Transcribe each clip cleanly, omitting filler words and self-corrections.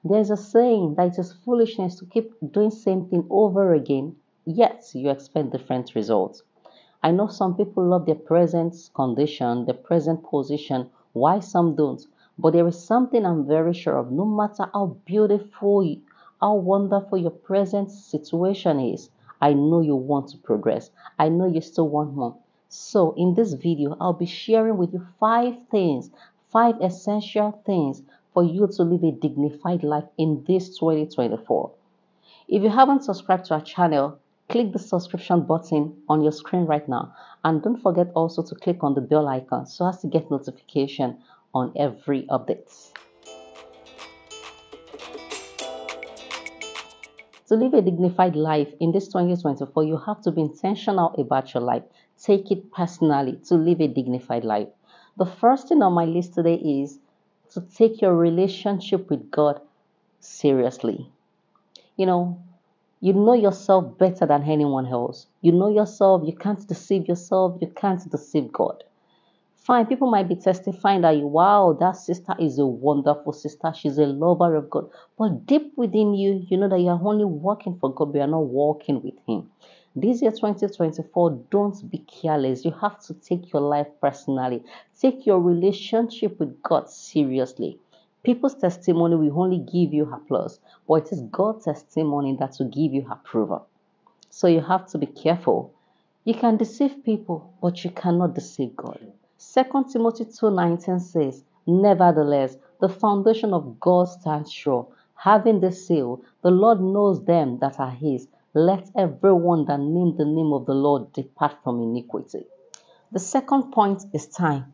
There's a saying that it is foolishness to keep doing same thing over again, yet you expect different results. I know some people love their present condition, their present position, why some don't. But there is something I'm very sure of. No matter how beautiful, how wonderful your present situation is, I know you want to progress. I know you still want more. So in this video, I'll be sharing with you five things, five essential things for you to live a dignified life in this 2024. If you haven't subscribed to our channel, click the subscription button on your screen right now. And don't forget also to click on the bell icon so as to get notification on every update. To live a dignified life in this 2024, you have to be intentional about your life. Take it personally to live a dignified life. The first thing on my list today is to take your relationship with God seriously. You know, you know yourself better than anyone else. You know yourself, you can't deceive yourself, you can't deceive God. Fine, people might be testifying that, wow, that sister is a wonderful sister, she's a lover of God. But deep within you, you know that you are only working for God, but you are not walking with Him. This year 2024, don't be careless. You have to take your life personally. Take your relationship with God seriously. People's testimony will only give you applause, but it is God's testimony that will give you approval. So you have to be careful. You can deceive people, but you cannot deceive God. 2 Timothy 2:19 says, nevertheless, the foundation of God stands sure, having this seal, the Lord knows them that are His. Let everyone that name the name of the Lord depart from iniquity. The second point is time.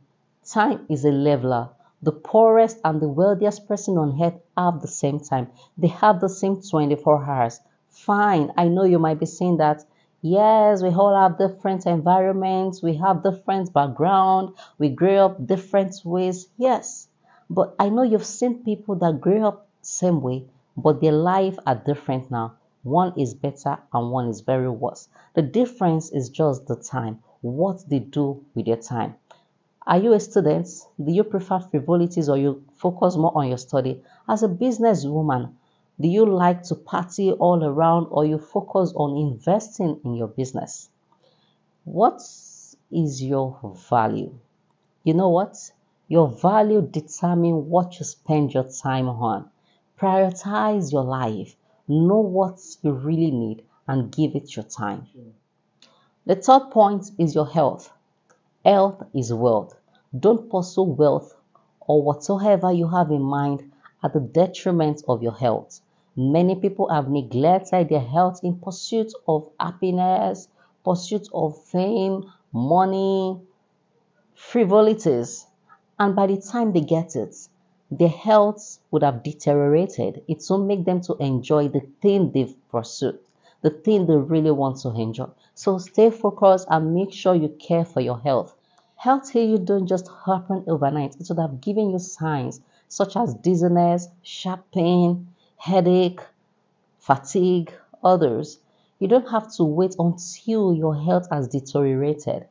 Time is a leveler. The poorest and the wealthiest person on earth have the same time. They have the same 24 hours. Fine, I know you might be saying that, yes, we all have different environments, we have different background, we grew up different ways. Yes, but I know you've seen people that grew up same way, but their life are different now. One is better and one is very worse. The difference is just the time, what they do with their time. Are you a student? Do you prefer frivolities or you focus more on your study? As a businesswoman, do you like to party all around or you focus on investing in your business? What is your value? You know what? Your value determines what you spend your time on. Prioritize your life. Know what you really need and give it your time. The third point is your health. Health is wealth. Don't pursue wealth or whatsoever you have in mind at the detriment of your health. Many people have neglected their health in pursuit of happiness, pursuit of fame, money, frivolities, and by the time they get it, their health would have deteriorated. It will make them to enjoy the thing they've pursued, the thing they really want to enjoy. So stay focused and make sure you care for your health. Health here don't just happen overnight. It would have given you signs such as dizziness, sharp pain, headache, fatigue, others. You don't have to wait until your health has deteriorated.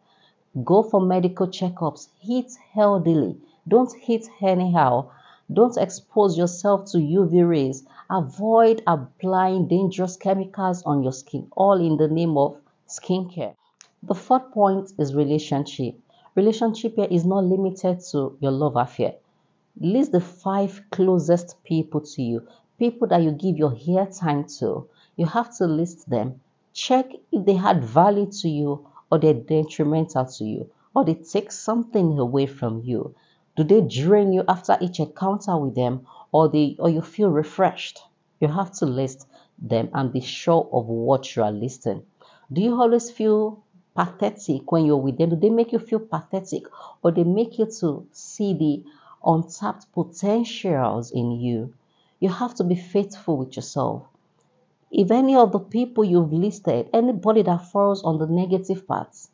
Go for medical checkups. Eat healthily. Don't eat anyhow. Don't expose yourself to UV rays. Avoid applying dangerous chemicals on your skin, all in the name of skincare. The fourth point is relationship. Relationship here is not limited to your love affair. List the five closest people to you, people that you give your airtime to. You have to list them. Check if they add value to you or they're detrimental to you or they take something away from you. Do they drain you after each encounter with them or you feel refreshed? You have to list them and be sure of what you are listing. Do you always feel pathetic when you're with them? Do they make you feel pathetic or they make you to see the untapped potentials in you? You have to be faithful with yourself. If any of the people you've listed, anybody that falls on the negative parts,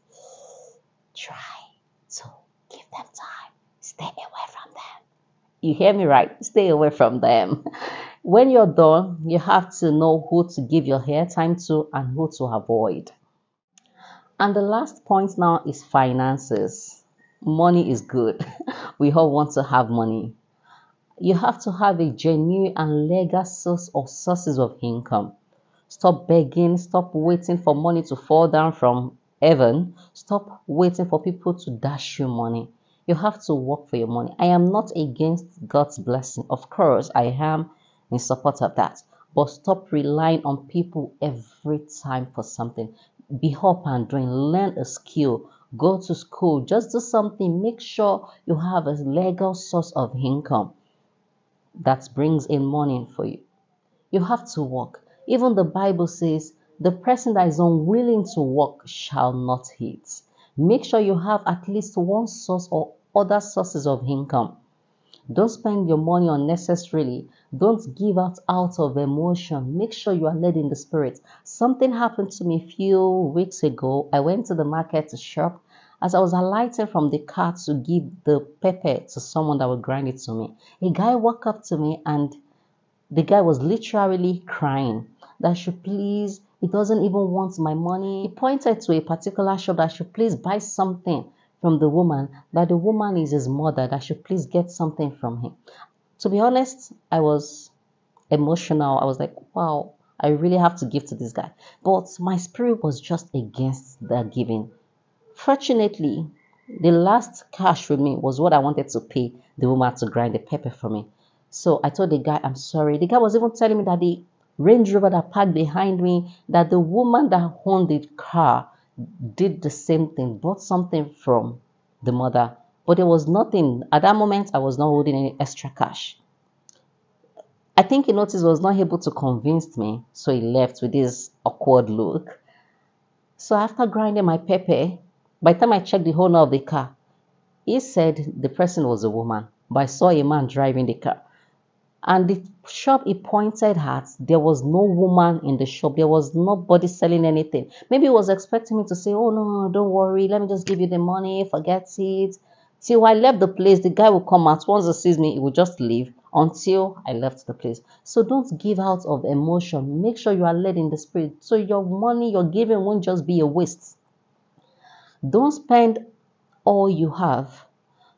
try to give them time. Stay away from them. You hear me right? Stay away from them. When you're done, you have to know who to give your airtime to and who to avoid. And the last point now is finances. Money is good. We all want to have money. You have to have a genuine and legal source or sources of income. Stop begging, stop waiting for money to fall down from heaven. Stop waiting for people to dash you money. You have to work for your money. I am not against God's blessing. Of course, I am in support of that. But stop relying on people every time for something. Be up and doing, learn a skill, go to school, just do something. Make sure you have a legal source of income that brings in money for you. You have to work. Even the Bible says, the person that is unwilling to work shall not eat. Make sure you have at least one source or other sources of income. Don't spend your money unnecessarily. Don't give out of emotion. Make sure you are led in the spirit. Something happened to me a few weeks ago. I went to the market to shop. As I was alighting from the car to give the pepper to someone that would grind it to me, a guy walked up to me and the guy was literally crying that I should please, he doesn't even want my money. He pointed to a particular shop that I should please buy something from the woman, that the woman is his mother, that I should please get something from him. To be honest, I was emotional. I was like, wow, I really have to give to this guy. But my spirit was just against the giving. Fortunately, the last cash with me was what I wanted to pay the woman to grind the pepper for me. So I told the guy, I'm sorry. The guy was even telling me that the Range Rover that parked behind me, that the woman that owned the car did the same thing, bought something from the mother. But there was nothing. At that moment, I was not holding any extra cash. I think he noticed I was not able to convince me, so he left with this awkward look. So after grinding my pepper, by the time I checked the owner of the car, he said the person was a woman, but I saw a man driving the car. And the shop he pointed at, there was no woman in the shop. There was nobody selling anything. Maybe he was expecting me to say, oh, no, don't worry. Let me just give you the money. Forget it. Till I left the place, the guy will come out. Once he sees me, he will just leave until I left the place. So don't give out of emotion. Make sure you are led in the spirit. So your money you're giving won't just be a waste. Don't spend all you have.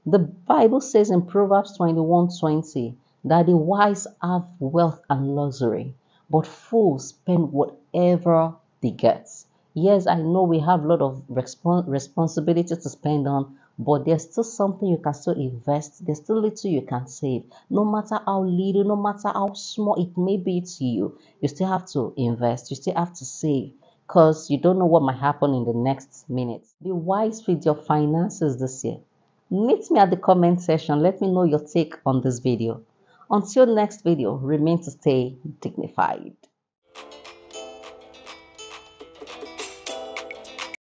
The Bible says in Proverbs 21:20 that the wise have wealth and luxury, but fools spend whatever they get. Yes, I know we have a lot of responsibility to spend on, but there's still something you can still invest. There's still little you can save. No matter how little, no matter how small it may be to you, you still have to invest. You still have to save because you don't know what might happen in the next minute. Be wise with your finances this year. Meet me at the comment section. Let me know your take on this video. Until next video, remain to stay dignified.